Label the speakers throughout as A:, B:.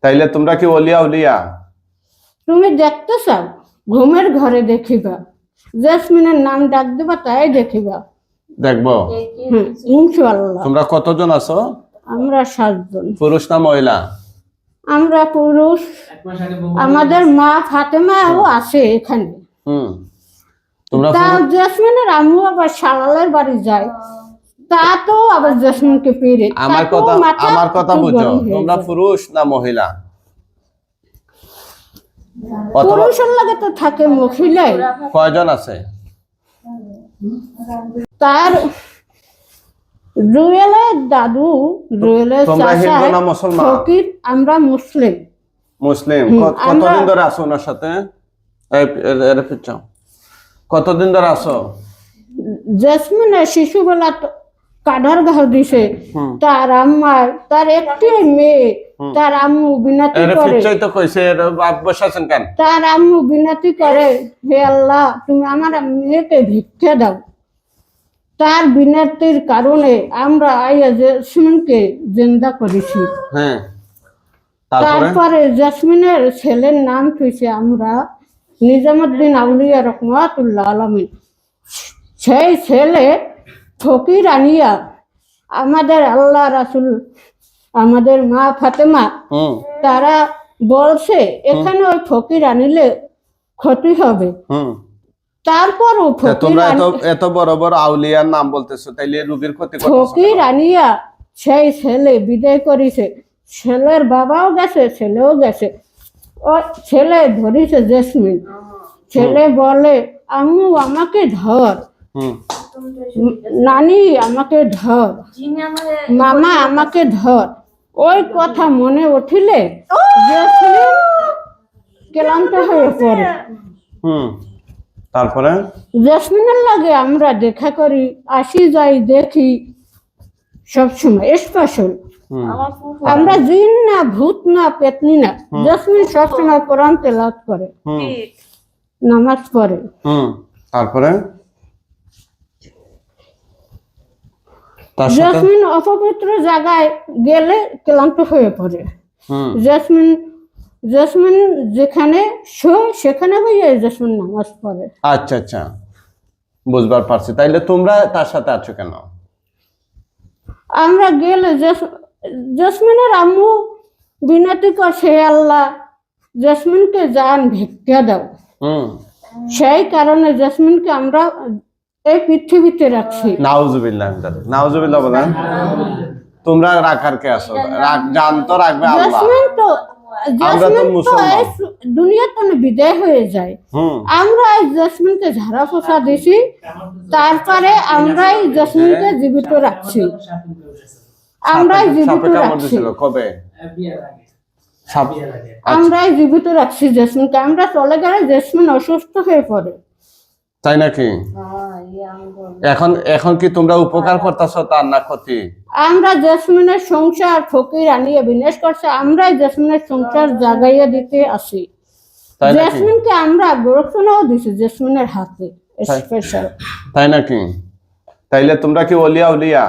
A: তাইলে তোমরা কি ওলিয়া উলিয়া?
B: তুমি দেখতে চাও ঘুমের ঘরে দেখিবা, জেসমিনের নাম ডাক দিবা তাই দেখিবা।
A: দেখবো।
B: ইনশাআল্লাহ।
A: তোমরা কতজন আছো?
B: আমরা 7 জন।
A: পুরুষ না মহিলা?
B: আমরা পুরুষ। আমাদের মা ফাতেমাও আছে এখানে।
A: তোমরা
B: জেসমিনের আম্মু আবার শালালের বাড়ি যায়, তা তো আবার জেসমিনকে পেরে।
A: আমার কথা বুঝো, তোমরা পুরুষ না মহিলা?
B: পুরুষের লাগে তো থাকে মহিলাই।
A: কয়জন আছে?
B: তার রুয়েলের দাদু, রুয়েলের চাচা ফকির, আমরা মুসলিম।
A: মুসলিম। কতদিন ধরে আছো ওনার সাথে? কতদিন ধরে আছো?
B: জেসমিনের শিশুবেলা কাঁধার ঘাও দিছে, তার আম্মার, তার একটি মেয়ে, তার আম্মু বিনতি করে। তার আম্মু বিনতি করে, হে আল্লাহ তুমি আমার মেয়েকে ভিক্ষা দাও। তার বিনতির কারণে আমরা আইয়া জেসমিনকে জিন্দা করেছি। তারপরে জেসমিনের ছেলের নাম থইছে আমরা নিজামুদ্দিন আউলিয়া রহমাতুল্লাহ আলামিন। সেই ছেলে ফকির আনিয়া আমাদের আল্লাহ রাসূল, আমাদের মা ফাতেমা, তারা বলছে এখানে ওই ফকির আনিলে ক্ষতি হবে। তারপরও
A: তোমরা এত বড় বড় আউলিয়ার নাম বলতেছো, তাইলে রোগীর ক্ষতি করতেছো।
B: ফকির আনিয়া সেই ছেলে বিদায় করেছে। ছেলের বাবাও গেছে, ছেলেও গেছে। ও ছেলে ধরেছে জেসমিন। ছেলে বলে আম্মু আমাকে ধর, নানি আমাকে ধর, মামা আমাকে ধর। ওই কথা মনে উঠিলে জেসমিন ক্লান্ত হয়ে পড়ে।
A: তারপরে
B: জেসমিনের লাগে আমরা দেখা করি, আসি যাই, দেখি সবসময় স্পেশাল। আমরা জিন না, ভূত না, পেতনি না। জেসমিন সবসময় কোরআন তেলাওয়াত করে, নামাজ পড়ে।
A: তারপরে
B: জেসমিন অপবিত্র জায়গায় গেলে ক্লান্ত হয়ে পড়ে। জেসমিন যেখানে শোয় সেখানে হয়ে জেসমিন নামাজ পড়ে।
A: আচ্ছা আচ্ছা, বুঝবার পারছি। তাইলে তোমরা তার সাথে আছো কেন?
B: আমরা গেলে জেসমিনের আম্মু বিনতি করছে, আল্লাহ জেসমিনকে জান ভিক্ষা দাও। সেই কারণে জেসমিনকে আমরা এই পৃথিবীতে রাখছি।
A: নাউজুবিল্লাহ, নাউজুবিল্লাহ বলেন। তোমরা রাখার কে আছো? জান তো রাখবে আল্লাহ।
B: জেসমিন তো দুনিয়াতে বিদায় হয়ে যায়। আমরা জেসমিনকে ঝাড়া পোছা দিছি, তারপরে আমরাই জেসমিনকে জীবিত রাখছি। আমরাই জীবিত রাখছি।
A: কবে?
B: আমরাই জীবিত রাখছি জেসমিনকে। আমরা চলে গেলে জেসমিন অসুস্থ হয়ে পড়ে।
A: তাই নাকি? এখন কি তোমরা উপকার করতেছো তার না ক্ষতি?
B: আমরা জেসমিনের সংসার ফকির আনিয়ে বিনাশ করছে, আমরাই জেসমিনের সংসার জাগাইয়া দিতে আসি। জেসমিনকে আমরা গোরক্ষণাও দিছি জেসমিনের হাতে স্পেশাল।
A: তাই নাকি? তাইলে তোমরা কি ওলিয়া উলিয়া?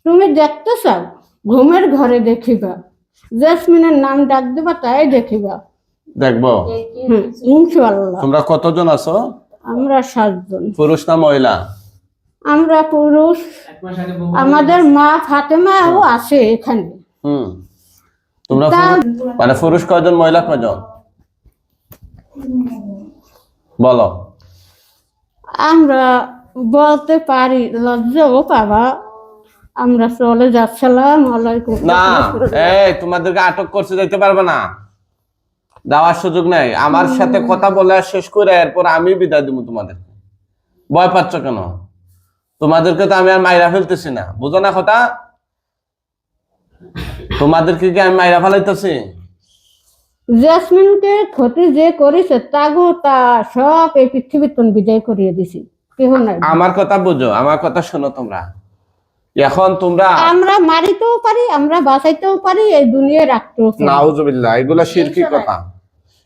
B: তুমি দেখতে চাও ঘুমের ঘরে দেখিবা, জেসমিনের নাম ডাক দিবা তাই দেখিবা।
A: দেখবো।
B: ইনশাআল্লাহ।
A: তোমরা কতজন আছো?
B: আমরা 7 জন।
A: পুরুষ না মহিলা?
B: আমরা পুরুষ। আমাদের মা ফাতেমাও আছে এখানে।
A: তোমরা মানে পুরুষ কয়জন, মহিলা কয়জন বলো?
B: আমরা বলতে পারি, লজ্জাও পাবা। আমরা চলে যাচ্ছিলাম।
A: না, তোমাদেরকে আটক করতে যাইতে পারবে না, যাওয়ার সুযোগ নেই। আমার সাথে কথা বলে শেষ করে এরপর আমি বিদায় দিব তোমাদেরকে। ভয় পাচ্ছ কেন? তোমাদেরকে তো আমি আর মাইরা ফেলতেছি না, বুঝো না কথা? তোমাদেরকে কি আমি মাইরা ফেলাইতেছি?
B: জেসমিনকে ক্ষতি যে করেছে তাগো তা সব এই পৃথিবীতে বিদায় করিয়ে দিছি। কেউ নাই।
A: আমার কথা বুঝো, আমার কথা শোনো তোমরা। এখন তোমরা,
B: আমরা মারিতেও পারি, আমরা বাঁচাইতেও পারি, এই দুনিয়ায় রাখতেও পারি।
A: নাউজুবিল্লাহ, এগুলা শিরকি কথা,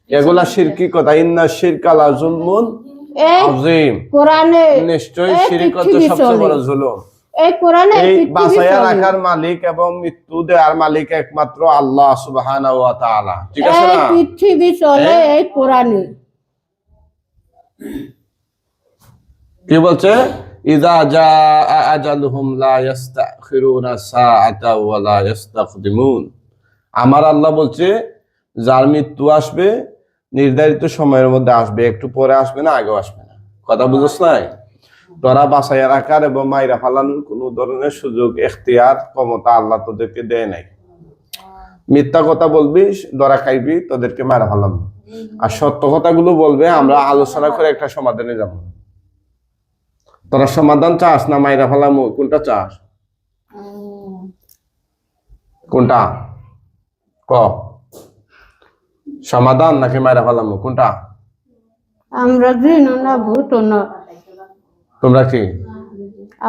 A: এগুলা শিরকি কথা। ইন্না শিরকা লা যুলমুন আযীম।
B: কোরআনে
A: নিশ্চয়ই শিরক হচ্ছে সবচেয়ে বড় জুলুম।
B: এই কোরআনে
A: এই
B: পৃথিবী
A: বাঁচাইয়া
B: চলে।
A: রাখার মালিক এবং মৃত্যু দেওয়ার মালিক একমাত্র আল্লাহ সুবহানাহু ওয়া তাআলা, ঠিক আছে
B: এই
A: না?
B: পৃথিবী চলে এই কোরআনে।
A: কি বলছে? ইযা জাআ আজালুহুম লা ইস্তাখিরুনা সাআতা ওয়া লা ইস্তাকদিমুন। আমার আল্লাহ বলছে যার মৃত্যু আসবে নির্ধারিত সময়ের মধ্যে আসবে, একটু পরে আসবে না, আগেও আসবে না। কথা বুঝছ নাই? তোরা বাঁচাইয়া রাখার এবং মাইরা ফালানোর কোন ধরনের সুযোগ, এখতিয়ার, ক্ষমতা আল্লাহ তোদেরকে দেয় নাই। মিথ্যা কথা বলবি, ধরা খাইবি, তোদেরকে মারা ফালাম। আর সত্য কথাগুলো বলবে, আমরা আলোচনা করে একটা সমাধানে যাব। তোরা সমাধান চাস না মাইরা ফালাম? কোনটা চাস? কোনটা ক? সমাধান নাকি মাইরা ফালাম? কোনটা?
B: আমরা জিন না ভূত না,
A: তোমরা কি?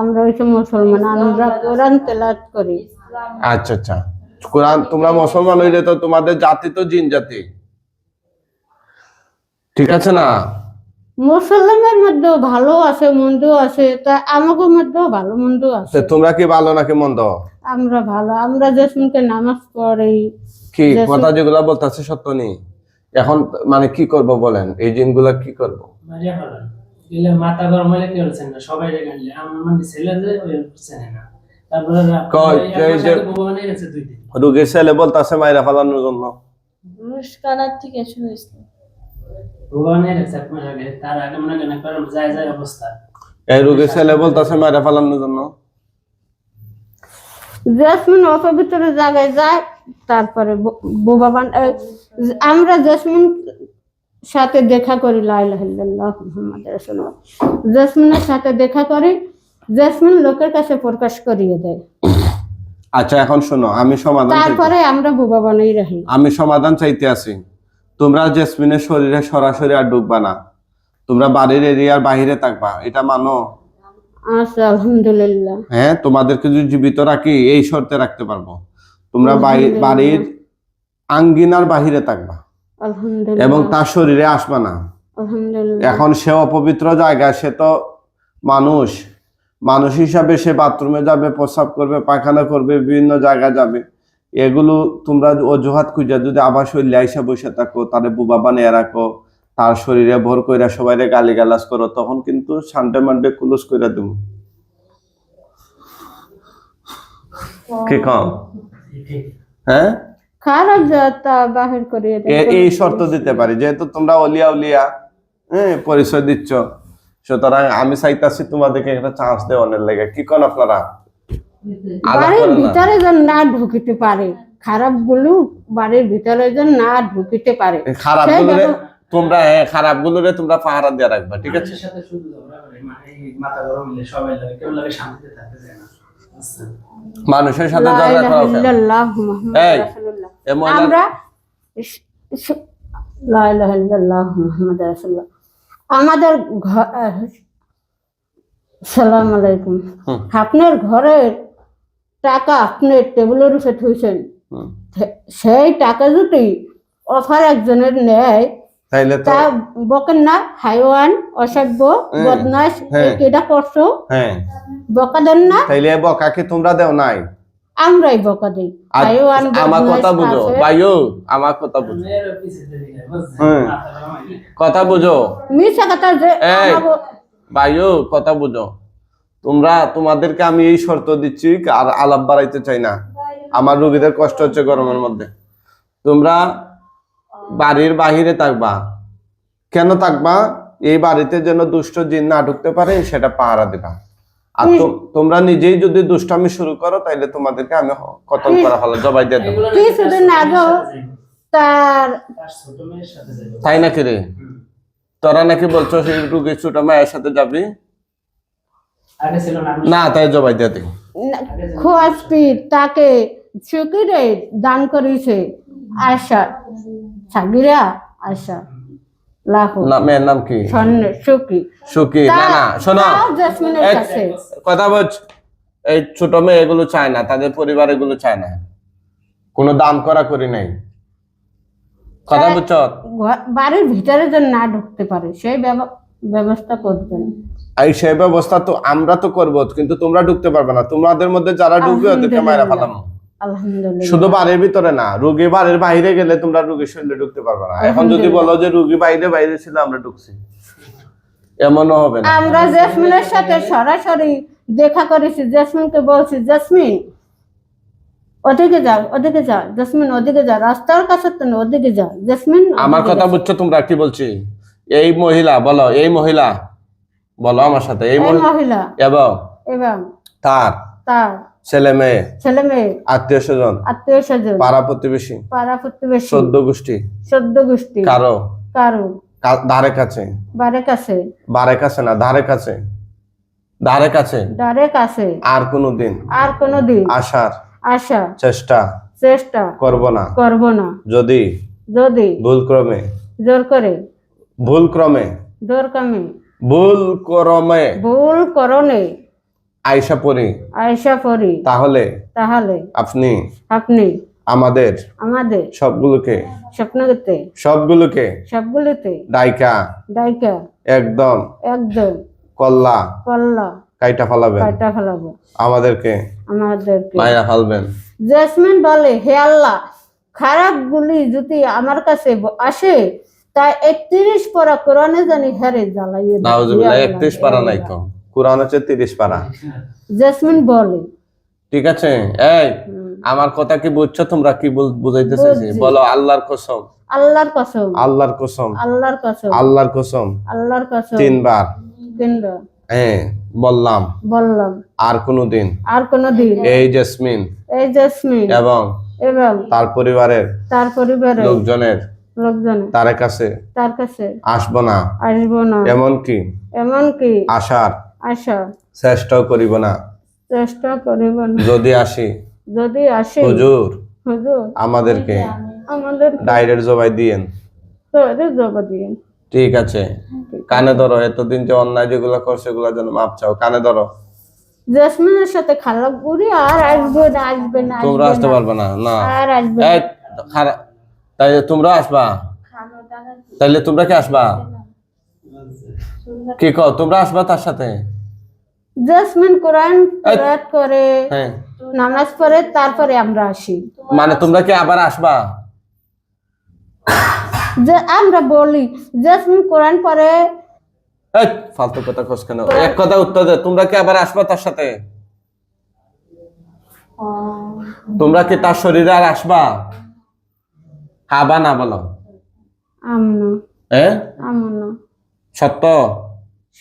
B: আমরা হচ্ছে মুসলমান, আমরা কোরআন তেলাওয়াত করি।
A: আচ্ছা আচ্ছা, কোরআন। তোমরা মুসলমান হইলে তো তোমাদের জাতি তো জিন জাতি, ঠিক আছে না?
B: মুসলমানের মধ্যেও ভালো আছে মন্দ আছে, তা আমাদের মধ্যেও ভালো মন্দ আছে।
A: তো তোমরা কি ভালো নাকি মন্দ?
B: আমরা ভালো, আমরা যে শুনতে নামাজ পড়ি।
A: কি কথা যেগুলা বলতেছে সত্য নেই? এখন মানে কি করব বলেন? এই জিনগুলা কি করব?
C: মারিয়া ফেলান গেলে মাথা গরম হলে কি হচ্ছে না, সবাই রেগানলে আমার মানে ছেলে যে ওই চেনে না। তারপরে
A: কই, এই যে
C: ভগবান গেছে 2 দিন
A: রোগীর ছেলে বলতেছে মাইরা ফালানোর জন্য।
D: মুস্কানাত থেকে শুনেছি।
C: ভগবানের গেছে 1 মাস আগে, তার আগে মনে কেন করে যায় যায় অবস্থা।
A: এই রোগীর ছেলে বলতেছে মাইরা ফালানোর জন্য।
B: জেসমিন অপবিত্র জায়গায় যায়, তারপরে বোবা আমরা জেসমিন সাথে দেখা করি, লা ইলাহা ইল্লাল্লাহ মুহাম্মাদুর রাসূলুল্লাহ। জেসমিনের সাথে দেখা করি, জেসমিন লোকের কাছে প্রকাশ করিয়ে দেয়।
A: আচ্ছা এখন শোনো, আমি সমাধান
B: তারপরে আমরা বোবা বানাই রাখি।
A: আমি সমাধান চাইতে আছি। তোমরা জেসমিনের শরীরে সরাসরি আর ঢুকবা না, তোমরা বাড়ির এরিয়ার বাহিরে থাকবা, এটা মানো?
B: আচ্ছা, আলহামদুলিল্লাহ।
A: হ্যাঁ, তোমাদেরকে যদি জীবিত রাখি এই শর্তে রাখতে পারবো। তোমরা বাড়ির আঙ্গিনার বাহিরে থাকবা
B: আলহামদুলিল্লাহ।
A: এবং তার শরীরে আসবা না।
B: আলহামদুলিল্লাহ।
A: এখন সে অপবিত্র জায়গায়, সে তো মানুষ, মানুষ হিসাবে সে বাথরুমে যাবে, প্রস্রাব করবে, পায়খানা করবে, বিভিন্ন জায়গায় যাবে। এগুলো তোমরা অজুহাত খুঁজে যদি আবার শরীরে আইসা বসে থাকো, তারে বুবা বানিয়ে রাখো, তার শরীরে ভর কইরা সবাই গালিগালাজ করো, তখন কিন্তু সানডে মানডে ক্লোজ কইরা দেব। কি কম? হ্যাঁ,
B: খারাপ যাতা বাহির করিয়ে দেয়।
A: এই শর্ত দিতে পারি, যেহেতু তোমরা অলিয়া উলিয়া পরিচয় দিচ্ছ, সুতরাং আমি চাইতাছি তোমাদেরকে একটা চান্স দেওয়ার লেগে। কি কোন আপনারা?
B: বাড়ির ভিতরে যেন না ঢুকিতে পারে, খারাপ গুলো বাড়ির ভিতরে যেন না ঢুকিতে পারে।
A: খারাপ গুলোরে তোমরা, খারাপ গুলোরে তোমরা পাহারা দিয়ে রাখবা, ঠিক আছে?
C: মানুষের সাথে শুধু ঝগড়া করে, মানে এই মাথা গরম হলে সবাই লাগে, কেউ লাগে শান্তিতে থাকতে চায় না। আচ্ছা,
A: মানুষের সাথে
B: লা
A: ঝগড়া
B: ইলাহা
A: করা কেন?
B: ইল্লাল্লাহ মুহাম্মাদুর
A: এই,
B: রাসূলুল্লাহ।
A: এ মহিলা-
B: আমরা লা ইলাহা ইল্লাল্লাহ মুহাম্মাদুর রাসূলুল্লাহ। আমাদের সালাম আলাইকুম। আপনার ঘরের টাকা আপনি টেবিলের উপরে থুইছেন, সেই টাকা যদি অফার একজনের নেয়,
A: তাইলে তো
B: তা বকেন না হাইওয়ান, অসভ্য, বদমাশ, এটা করছো,
A: হ্যাঁ,
B: বকা দেন না?
A: তাইলে বকাকে তোমরা দেও নাই?
B: আমরাই বকা দিই।
A: আর
B: হাইওয়ান,
A: আমার
B: বদমাশ,
A: কথা বুঝো
B: কাফের।
A: ভাইও, আমার কথা বুঝো,
C: মেয়েরও পিছে চলে যায়, বুঝছেন?
A: হ্যাঁ।
C: মাথা গরম হলে।
A: কথা বুঝো
B: মিথ্যা কথা যে
A: এই
B: আমাগো-
A: ভাইও, কথা বুঝো। তোমাদেরকে আমি এই শর্ত দিচ্ছি, আর আলাপ বাড়াইতে চাই না। আমার রোগীদের কষ্ট হচ্ছে গরমের মধ্যে। তোমরা বাড়ির বাহিরে থাকবা। কেন থাকবা? এই বাড়িতে যেন দুষ্ট জিন না ঢুকতে পারে, সেটা পাহারা দিবা। আর তোমরা নিজেই যদি দুষ্টামি শুরু করো, তাইলে তোমাদেরকে আমি কতল করা হলো, জবাই দিয়ে দেবো।
C: এগুলো নাকি
B: কিছুদিন আগেও তার
C: তার ছোট মেয়ের সাথে যাবে।
A: তাই নাকি রে? তোরা নাকি বলছো সেই রুগীর ছোট মায়ের সাথে যাবি?
C: আগে ছিল না,
A: না, তাই জবাই দিয়ে দিই।
B: খোয়াজপি তাকে চুকিরে দান করেছে আশা, সাবিরা আশা লাখো
A: না, মেয়ের নাম কি?
B: স্বর্ণের চুকি।
A: সুখী? না না, শোনো,
B: জেসমিনের
A: এই
B: কাছে
A: কথা বলছ, এই ছোট মেয়ে এগুলো চায় না, তাদের পরিবার এগুলো চায় না, কোনো দান করা করি নাই। কথা বুঝছ?
B: বাড়ির ভিতরে যেন না ঢুকতে পারে সেই ব্যবস্থা করবেন।
A: এই সেই ব্যবস্থা তো আমরা তো করবো, কিন্তু তোমরা ঢুকতে পারবে না। তোমাদের মধ্যে যারা ঢুকবে ওদেরকে মাইরা ফেলাম।
B: আলহামদুলিল্লাহ।
A: শুধু বাড়ির ভিতরে না, রোগী বাড়ির বাইরে গেলে তোমরা রোগীর শরীরে ঢুকতে পারবে না। এখন যদি বলো যে রোগী বাইরে বাইরে ছিল আমরা ঢুকছি, এমনও হবে না।
B: আমরা জেসমিনের সাথে সরাসরি দেখা করেছি। জেসমিনকে বলছি, জেসমিন ওদিকে যাও, ওদিকে যাও, জেসমিন ওদিকে যাও, রাস্তার কাছে তো না, ওদিকে যাও জেসমিন।
A: আমার কথা বুঝছো তোমরা? কি বলছি? এই মহিলা বলো, এই মহিলা বলো আমার সাথে, এই
B: মহিলা
A: এবং
B: এবং
A: তার
B: তার
A: ছেলে মেয়ে, আত্মীয় স্বজন, পাড়া প্রতিবেশী, সদ্য গোষ্ঠী, কারো
B: কারো
A: ধারে কাছে, বারে কাছে না, ধারে কাছে, ধারে কাছে আর কোনোদিন আসার চেষ্টা করব না। যদি ভুল ক্রমে আয়সা পড়ি, তাহলে আপনি আমাদের সবগুলোকে ডাইকা একদম কল্লা কাইটা ফেলাবেন, আমাদেরকে মাইরা ফেলবেন।
B: জেসমিন বলে, হে আল্লাহ, খারাপ গুলি যদি আমার কাছে আসে তা 31 পারা কোরআনে জানি হেরে জ্বালাইয়ে দাও।
A: নাউজুবিল্লাহ, 31 পারা নাই তো, কোরআন হচ্ছে 30 পারা।
B: জেসমিন বলে,
A: ঠিক আছে। এই আমার কথা কি বুঝছো তোমরা? কি বুঝাইতেছে? বলো আল্লাহর কসম,
B: আল্লাহর কসম,
A: আল্লাহর কসম,
B: আল্লাহর কসম,
A: আল্লাহর কসম,
B: আল্লাহর কসম,
A: 3 বার
B: হ্যাঁ
A: বললাম। আর কোনোদিন এই জেসমিন এবং তার পরিবারের লোকজনের তার কাছে আসবো না, এমনকি আসার চেষ্টাও করিব না। যদি আসি হুজুর আমাদেরকে ডাইরেক্ট জবাই দিয়েন। ঠিক আছে, কানে ধরো। এতদিন যে অন্যায় যেগুলো করছে এগুলো যেন মাপ চাও। কানে ধরো।
B: জেসমিনের সাথে খারাপ করি আর আসবে না।
A: তোমরা আসতে পারবে না, না
B: আর আসবে
A: খারাপ। তাইলে তোমরা আসবা? তাইলে তোমরা কি আসবা? কি কও, তোমরা আসবা তার সাথে?
B: জেসমিন কোরআন তেলাওয়াত করে, নামাজ পড়ে, তারপরে আমরা আসি।
A: মানে তোমরা কি আবার আসবা?
B: যে আমরা বলি জেসমিন কোরআন পড়ে।
A: ফালতু কথা কস কেন? এক কথা উত্তর দে, তোমরা কি আবার আসবা তার সাথে? তোমরা কি তার শরীরে আর আসবা? হাবা না বলো? সত্য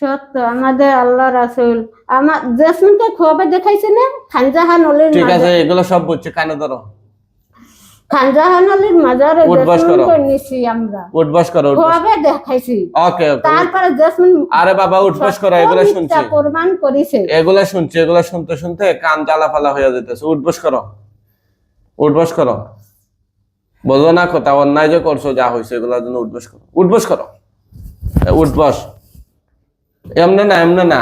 B: সত্য। আমাদের আল্লাহ রাসূল আমার জেসমিনকে খোয়াবে দেখাইছে না খানজাহান আলীর।
A: ঠিক আছে, এগুলো সব বুঝছি, কানে ধরো।
B: খানজাহান আলীর মাজারে জেসমিনকে নিছি আমরা।
A: উঠবস করো,
B: খোয়াবে দেখাইছি।
A: ওকে ওকে।
B: তারপরে জেসমিন,
A: আরে বাবা উঠবস করো, এগুলো শুনছি,
B: প্রমাণ করিছে।
A: এগুলো শুনছি, এগুলো শুনতে শুনতে কান জ্বালাফালা হয়ে যেতেছে। উঠবস করো, উঠবস করো। বলো না কথা, অন্যায় যে করছো, যা হয়েছে এগুলোর জন্য উঠবস করো, উঠবস করো, উঠবস। এমনে না,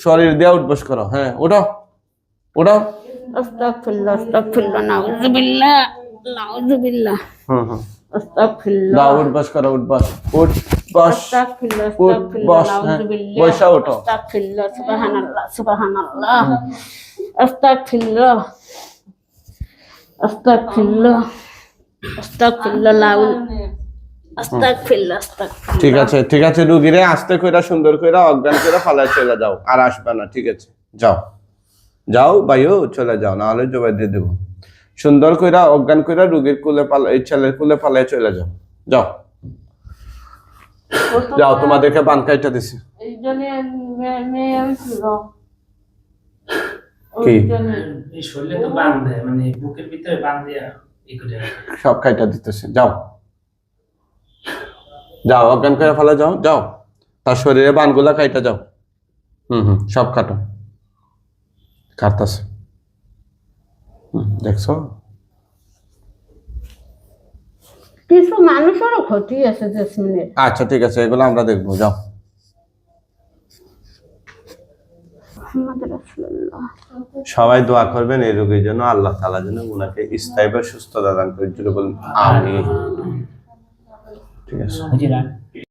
A: শরীর দিয়ে উঠবস করো। হ্যাঁ, উঠো উঠো।
B: আস্তাগফিরুল্লাহ, আস্তাগফিরুল্লাহ, নাউযুবিল্লাহ, নাউযুবিল্লাহ। আস্তাগফিরুল্লাহ।
A: দাও, উঠবস করো, উঠবস, উঠবস,
B: আস্তাগফিরুল্লাহ,
A: উঠবস,
B: নাউযুবিল্লাহ,
A: বসা ওঠো।
B: আস্তাগফিরুল্লাহ, সুবহানাল্লাহ, সুবহানাল্লাহ, আস্তাগফিরুল্লাহ, আস্তাগফিরুল্লাহ, আস্তাগফিরুল্লাহ, আস্তাগফিরুল্লাহ, আস্তাগফিরুল্লাহ।
A: ঠিক আছে, ঠিক আছে, রুগীরে আস্তে কইরা সুন্দর কইরা অজ্ঞান কইরা ফালায় চলে যাও, আর আসবে না। ঠিক আছে, যাও যাও ভাইও, চলে যাও, না হলে জবাই দিয়ে দেবো। সুন্দর কইরা অজ্ঞান কইরা রুগীর কুলে এই ছেলের কুলে ফালায় চলে যাও, যাও যাও। তোমাদেরকে বান কাইটা দিছি। কি
C: এই শরীরে তো বাঁধ দেয়, মানে বুকের ভিতরে বাঁধ দিয়া
A: সব কাইটা দিতেছে। যাও যাও, অজ্ঞান করে ফেলা, যাও যাও, তার শরীরে বানগুলা কাইটা যাও। সব কাটো, কাটতেছে। দেখছো,
B: কিছু মানুষেরও ক্ষতি আছে জেসমিনের।
A: আচ্ছা ঠিক আছে, এগুলো আমরা দেখবো। যাও। সবাই দোয়া করবেন এই রোগীর জন্য, আল্লাহ তাআলা যেন উনাকে স্থায়ী সুস্থতা দান করে। বলুন আমিন। ঠিক আছে।